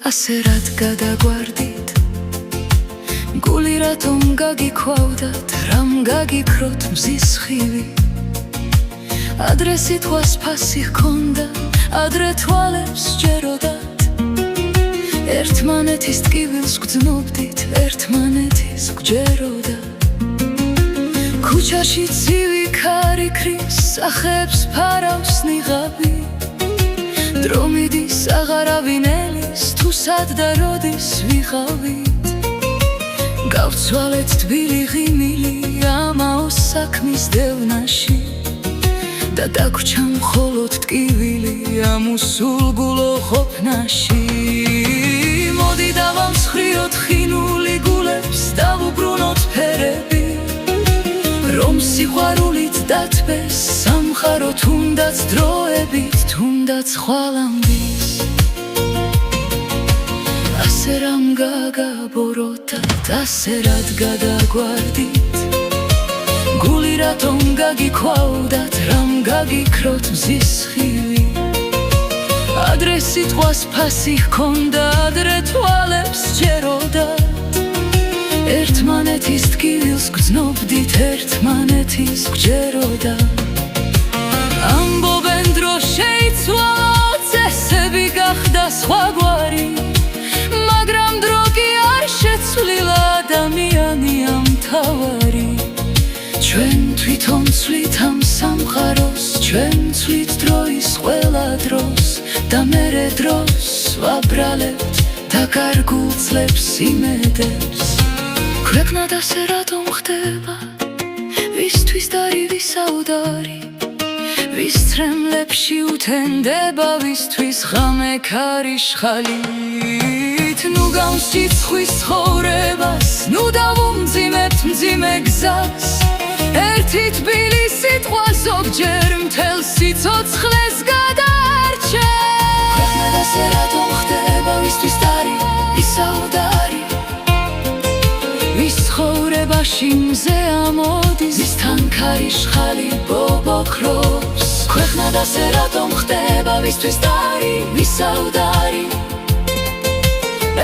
ასე რად გადაგვარდით გული რატომ გაგიქვავდათ რამ გაგიქროთ მზის ხივი ადრე სიტყვას ფასი ჰქონდა ადრე თვალებს ჯეროდათ ერთმანეთის ტკივილს გვძნობდით ერთმანეთის გვჯეროდა ქუჩაში ცივი ქარი ქრის სახეებს ფარავს ნიღაბი დრო მიდის აღარავინ ელის თუ სად და როდის ვიღავით გავცვალეთ თბილი ღიმილი ამაო საქმის დევნაში და დაგვრჩა მხოლოდ ტკივილი ამ უსულგულო ყოფნაში მოდი დავამსხვრიოთ ხინული გულებს დავუბრუნოთ ფერები რომ სიყვარულით დათბეს სამყარო თუნდაც დროებით თუნდაც ხვალამდის ასე რამ გაგაბოროტათ ასე რად გადაგვარდით გული რატომ გაგიქვავდათ რამ გაგიქროთ მზის ხივი ადრე სიტყვას ფასი ჰქონდა ადრე თვალებს ჯეროდათ ერთმანეთის ტკივილს გვძნობდით ერთმანეთის გვჯეროდა ამბობენ დრო შეიცვალა წესები გახდა სხვაგვარი მაგრამ დრო კი არ შეცვლილა ადამიანია მთავარი ჩვენ თვითონ ვცვლით ამ სამყაროს ჩვენ ვცვლით დროის ყველა დროს და მერე დროს ვაბრალებთ დაკარგულ წლებს იმედებს ქვეყნად ასე რატომ ხდება ვისთვის დარი ვისაუდარი ვის ცრემლებში უთენდება ვისთვის ღამე ქარიშხალით ნუ გავსჯით ზღვის ცხოვრებას ნუ დავუმძიმებთ მძიმე გზას ერთი თბილი სიტყვა ზოგჯერ მთელ სიცოცხლეს გადაარჩევს ქვეყნად ასე რატომ ხდება ვისთვის დარი ვისაუდარი ვის ცხოვრებაში მზე ამოდის ვისთან ქარიშხალი ბობოქრობს ქვეყნად ასე რატომ ხდება ვისთვის დარი ვისაუდარი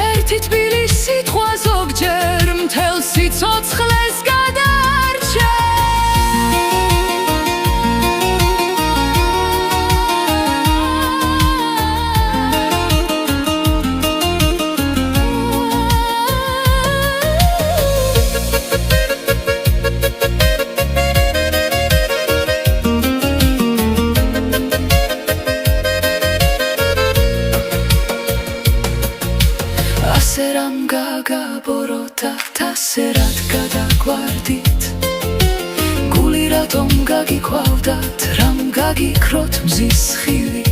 ერთი თბილი სიტყვა ზოგჯერ მთელ სიცოცხლეს გადაარჩევს ასე რამ გაგაბოროტათ ასე რად გადაგვარდით გული რატომ გაგიქვავდათ რამ გაგიქროთ მზის ხივი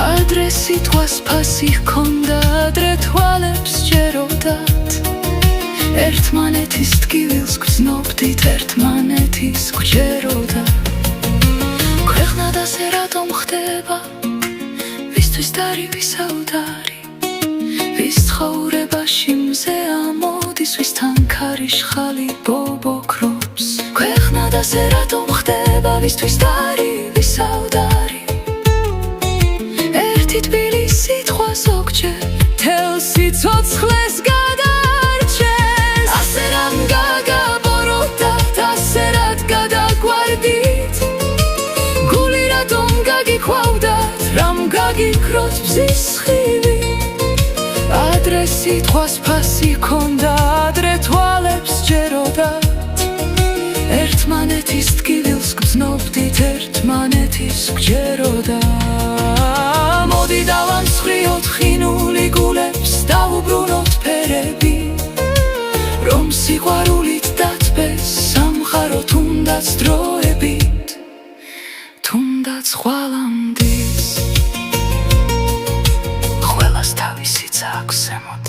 ადრე სიტყვას ფასი ჰქონდა ადრე თვალებს ჯეროდათ ერთმანეთის ტკივილს გვძნობდით ერთმანეთის გვჯეროდა ქვეყნად ასე რატომ ხდება ვისთვის დარი ვისაუდარი ვის ცხოვრებაში მზე ამოდის ვისთან ქარიშხალი ბობოქრობს ქვეყნად ასე რატომ ხდება ვისთვის დარი ვისაუდარი ერთი თბილი სიტყვა ზოგჯერ მთელ სიცოცხლეს გადაარჩევს ასე რამ გაგაბოროტათ ასე რად გადაგვარდით გული რატომ გაგიქვავდათ რამ გაგიქროთ მზის ხივი ადრე სიტყვას ფასი ჰქონდა ადრე თვალებს ჯეროდათ ერთმანეთის ტკივილს გვძნობდით ერთმანეთის გვჯეროდა მოდი დავამსხვრიოთ ხინული გულებს დავუბრუნოთ ფერები რომ სიყვარულით დათბეს სამყარო თუნდაც დროებით თუნდაც ხვალამდის ყველას თავისი აქვს ზემოთ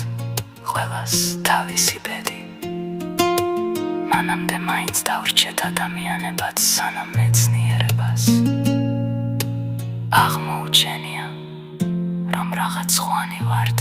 ყველას თავისი ბედი მანამდე მაინც დავრჩეთ ადამიანებად სანამ მეცნიერებას აღმოუჩენია რომ რაღაც ხვანი ვართ